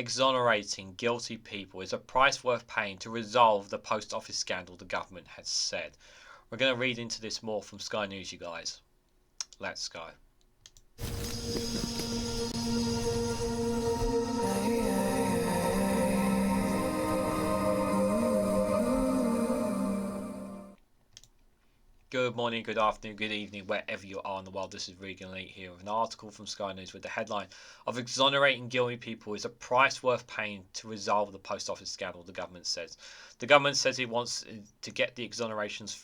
exonerating guilty people is a price worth paying to resolve the post office scandal, the government has said. We're going to read into this more from Sky News, you guys. Let's go. Good morning, good afternoon, good evening, wherever you are in the world. This is Reganelite here with an article from Sky News with the headline of exonerating guilty people is a price worth paying to resolve the post office scandal, the government says. The government says it wants to get the exonerations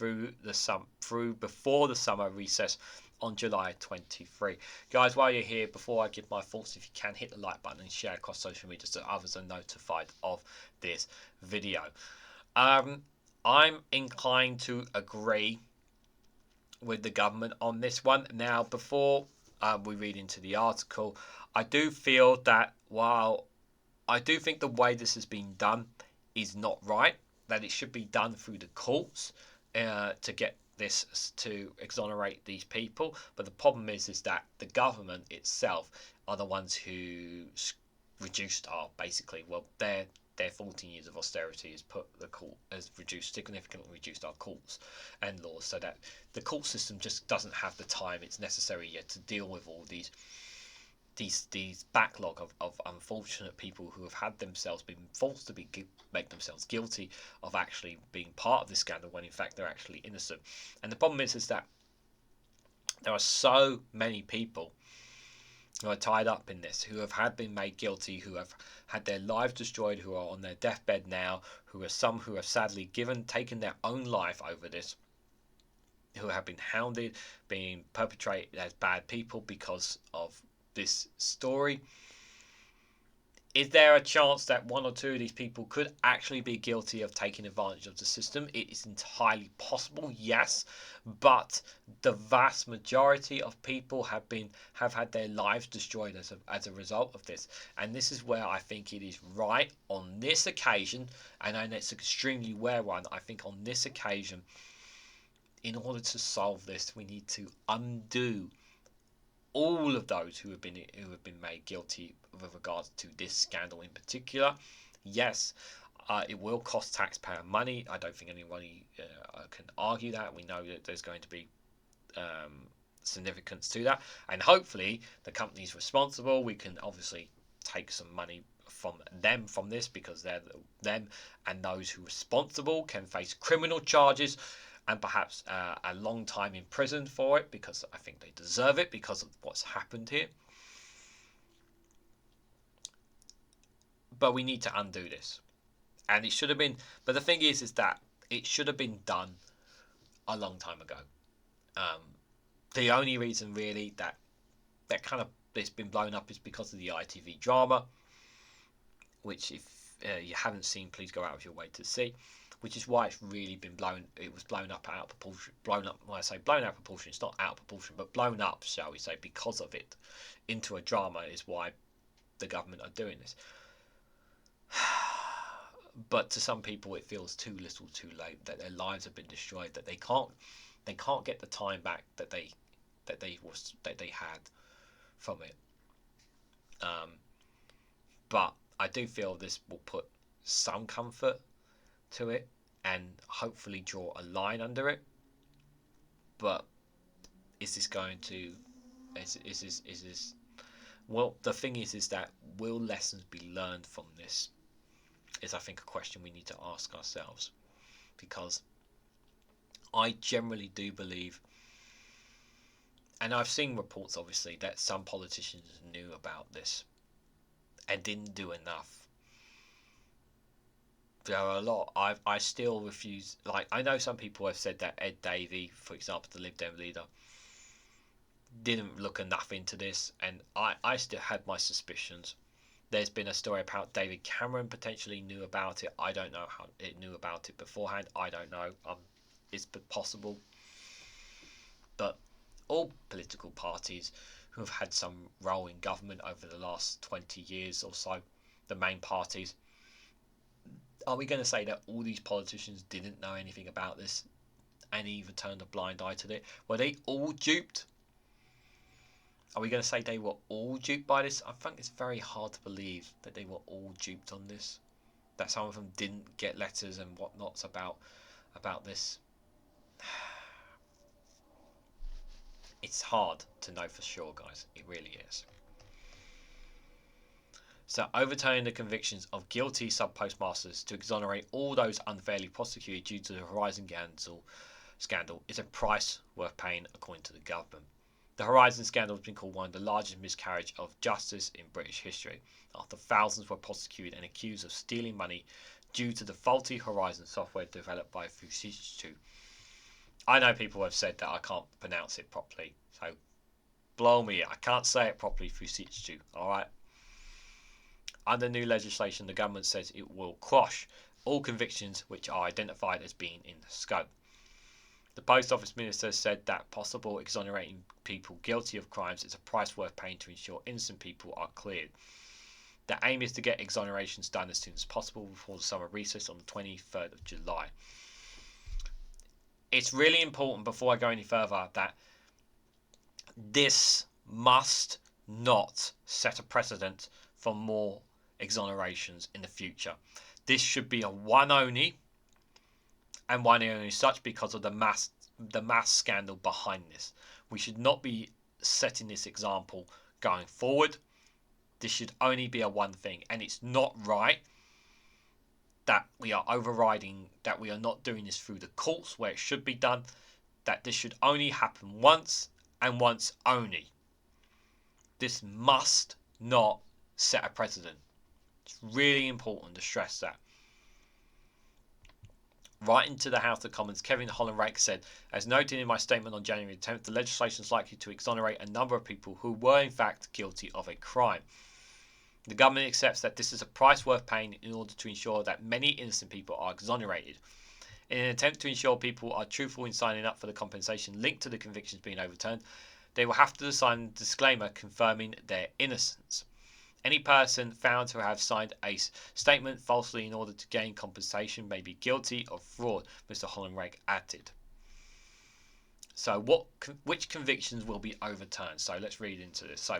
through before the summer recess on July 23. Guys, while you're here, before I give my thoughts, if you can hit the like button and share across social media so others are notified of this video. I'm inclined to agree with the government on this one. Now, before we read into the article, I do feel that while I do think the way this has been done is not right, that it should be done through the courts to get this to exonerate these people. But the problem is that the government itself are the ones who reduced our their 14 years of austerity has significantly reduced our courts and laws, so that the court system just doesn't have the time it's necessary yet to deal with all these backlog of unfortunate people who have had themselves been forced to make themselves guilty of actually being part of this scandal when in fact they're actually innocent. And the problem is that there are so many people who are tied up in this, who have been made guilty, who have had their lives destroyed, who are on their deathbed now, who have sadly taken their own life over this, who have been hounded, being perpetrated as bad people because of this story. Is there a chance that one or two of these people could actually be guilty of taking advantage of the system? It is entirely possible, yes, but the vast majority of people have had their lives destroyed as a result of this. And this is where I think it is right on this occasion, and it's an extremely rare one. I think on this occasion, in order to solve this, we need to undo all of those who have been made guilty with regards to this scandal in particular. Yes, it will cost taxpayer money. I don't think anybody can argue that. We know that there's going to be significance to that, and hopefully the companies responsible, we can obviously take some money from this, because them and those who are responsible can face criminal charges and perhaps a long time in prison for it, because I think they deserve it because of what's happened here. But we need to undo this, and it should have been. But the thing is that it should have been done a long time ago. The only reason really that kind of it's been blown up is because of the ITV drama, which if you haven't seen, please go out of your way to see. Which is why it's really been blown. It was blown up out of proportion. Blown up. When I say blown out of proportion, it's not out of proportion, but blown up, shall we say, because of it, into a drama is why the government are doing this. But to some people, it feels too little, too late. That their lives have been destroyed. That they can't get the time back that they had from it. But I do feel this will put some comfort to it and hopefully draw a line under it. But is this going to is this well, the thing is that will lessons be learned from this is, I think, a question we need to ask ourselves, because I generally do believe, and I've seen reports obviously that some politicians knew about this and didn't do enough. There are a lot. I still refuse. Like, I know some people have said that Ed Davey, for example, the Lib Dem leader, didn't look enough into this, and I still had my suspicions. There's been a story about David Cameron potentially knew about it. I don't know how it knew about it beforehand. I don't know. It's possible. But all political parties who have had some role in government over the last 20 years or so, the main parties, are we going to say that all these politicians didn't know anything about this and even turned a blind eye to it? Were they all duped? Are we going to say they were all duped by this? I think it's very hard to believe that they were all duped on this. That some of them didn't get letters and whatnots about this. It's hard to know for sure, guys. It really is. So, overturning the convictions of guilty sub-postmasters to exonerate all those unfairly prosecuted due to the Horizon scandal is a price worth paying, according to the government. The Horizon scandal has been called one of the largest miscarriages of justice in British history, after thousands were prosecuted and accused of stealing money due to the faulty Horizon software developed by Fujitsu. I know people have said that I can't pronounce it properly, so blow me, I can't say it properly, Fujitsu, alright? Under new legislation, the government says it will quash all convictions which are identified as being in the scope. The Post Office Minister said that possible exonerating people guilty of crimes is a price worth paying to ensure innocent people are cleared. The aim is to get exonerations done as soon as possible before the summer recess on the 23rd of July. It's really important, before I go any further, that this must not set a precedent for more exonerations in the future. This should be a one only, and one only such, because of the mass scandal behind this. We should not be setting this example going forward. This should only be a one thing, and it's not right that we are overriding, that we are not doing this through the courts where it should be done, that this should only happen once and once only. This must not set a precedent. It's really important to stress that. Writing to the House of Commons, Kevin Hollinrake said, as noted in my statement on January 10th, the legislation is likely to exonerate a number of people who were in fact guilty of a crime. The government accepts that this is a price worth paying in order to ensure that many innocent people are exonerated. In an attempt to ensure people are truthful in signing up for the compensation linked to the convictions being overturned, they will have to sign a disclaimer confirming their innocence. Any person found to have signed a statement falsely in order to gain compensation may be guilty of fraud, Mr. Hollinrake added. So which convictions will be overturned? So let's read into this. So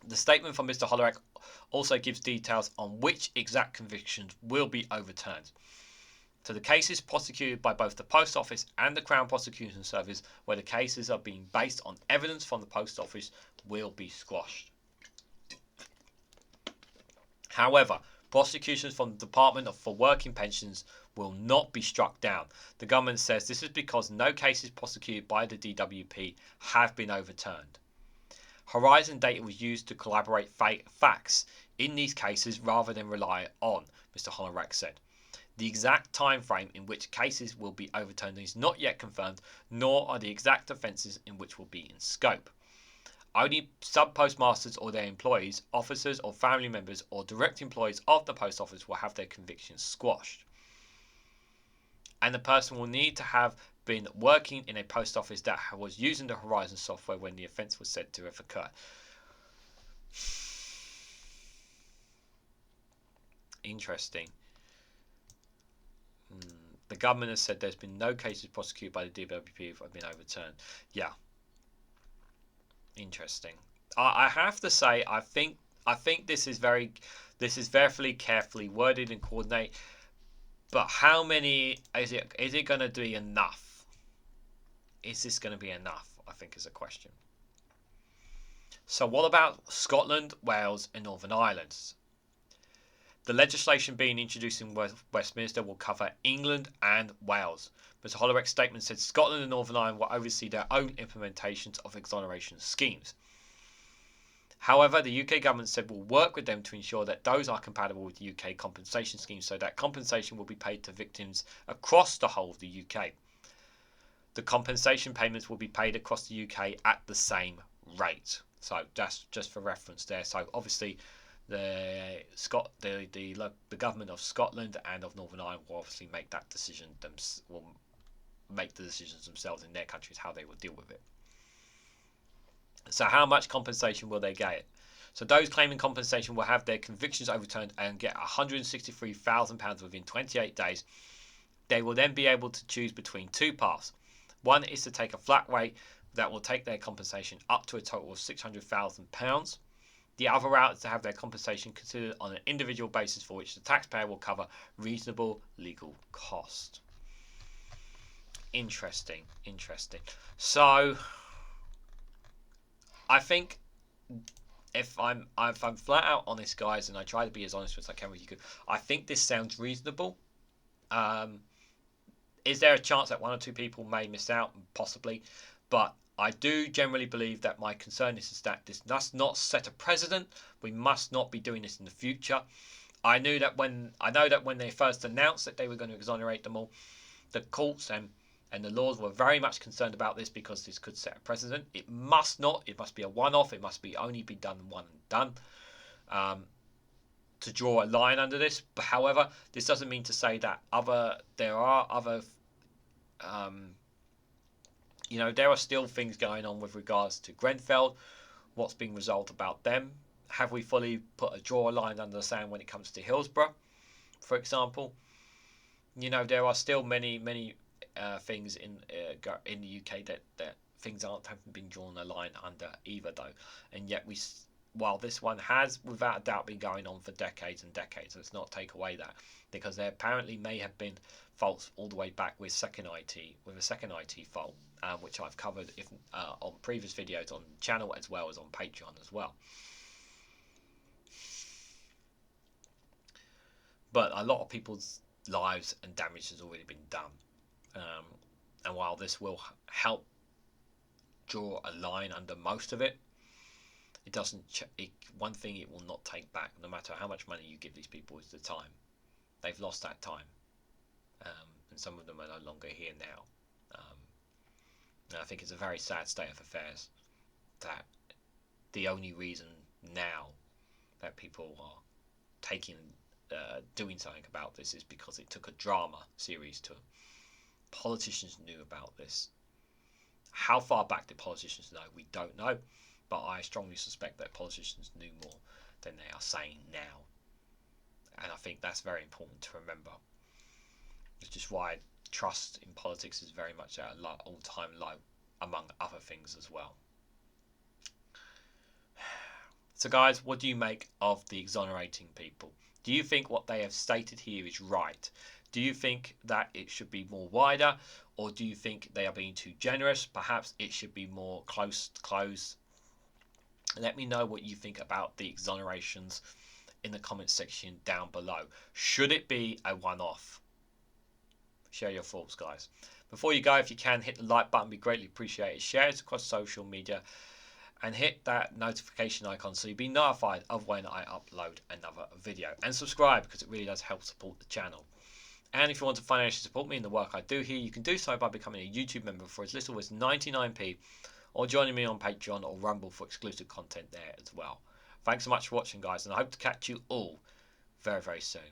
the statement from Mr. Hollinrake also gives details on which exact convictions will be overturned. So the cases prosecuted by both the Post Office and the Crown Prosecution Service, where the cases are being based on evidence from the Post Office, will be squashed. However, prosecutions from the Department for Working Pensions will not be struck down. The government says this is because no cases prosecuted by the DWP have been overturned. Horizon data was used to corroborate facts in these cases rather than rely on, Mr. Hollinrake said. The exact time frame in which cases will be overturned is not yet confirmed, nor are the exact offences in which will be in scope. Only sub-postmasters or their employees, officers or family members, or direct employees of the Post Office will have their convictions squashed. And the person will need to have been working in a post office that was using the Horizon software when the offence was said to have occurred. Interesting. The government has said there's been no cases prosecuted by the DWP that have been overturned. Yeah. Interesting. I have to say, I think this is very carefully worded and coordinated. But how many is it? Is it going to be enough? Is this going to be enough? I think is a question. So what about Scotland, Wales, and Northern Ireland? The legislation being introduced in Westminster will cover England and Wales. Mr. Hollinrake's statement said Scotland and Northern Ireland will oversee their own implementations of exoneration schemes. However, the UK government said will work with them to ensure that those are compatible with UK compensation schemes, so that compensation will be paid to victims across the whole of the UK. The compensation payments will be paid across the UK at the same rate. So that's just for reference there. So obviously the government of Scotland and of Northern Ireland will obviously make that decision. Will make the decisions themselves in their countries how they will deal with it. So how much compensation will they get? So those claiming compensation will have their convictions overturned and get £163,000 within 28 days. They will then be able to choose between two paths. One is to take a flat rate that will take their compensation up to a total of £600,000. The other route is to have their compensation considered on an individual basis for which the taxpayer will cover reasonable legal cost. Interesting. So, I think if I'm flat out honest, guys, and I try to be as honest as I can with you, I think this sounds reasonable. Is there a chance that one or two people may miss out? Possibly, but I do generally believe that my concern is that this must not set a precedent. We must not be doing this in the future. I know that when they first announced that they were going to exonerate them all, the courts and the laws were very much concerned about this because this could set a precedent. It must not. It must be a one-off. It must be only be done one and done. To draw a line under this. But however, this doesn't mean to say that there are other there are still things going on with regards to Grenfell. What's being resolved about them? Have we fully draw a line under the sand when it comes to Hillsborough, for example? There are still many things in the UK that things haven't been drawn a line under either, though, and yet while this one has without a doubt been going on for decades and decades, let's not take away that, because there apparently may have been faults all the way back with a second IT fault, which I've covered on previous videos on the channel as well as on Patreon as well. But a lot of people's lives and damage has already been done, and while this will help draw a line under most of it, it doesn't. One thing it will not take back, no matter how much money you give these people, is the time. They've lost that time, and some of them are no longer here now. And I think it's a very sad state of affairs that the only reason now that people are doing something about this is because it took a drama series to. Politicians knew about this. How far back did politicians know? We don't know. But I strongly suspect that politicians knew more than they are saying now. And I think that's very important to remember. Which is why trust in politics is very much at an all-time low, among other things as well. So guys, what do you make of the exonerating people? Do you think what they have stated here is right? Do you think that it should be more wider? Or do you think they are being too generous? Perhaps it should be more close. Let me know what you think about the exonerations in the comments section down below. Should it be a one-off? Share your thoughts, guys. Before you go, if you can, hit the like button, be greatly appreciated. Share it across social media and hit that notification icon so you'll be notified of when I upload another video. And subscribe, because it really does help support the channel. And if you want to financially support me in the work I do here, you can do so by becoming a YouTube member for as little as 99p, or joining me on Patreon or Rumble for exclusive content there as well. Thanks so much for watching, guys, and I hope to catch you all very, very soon.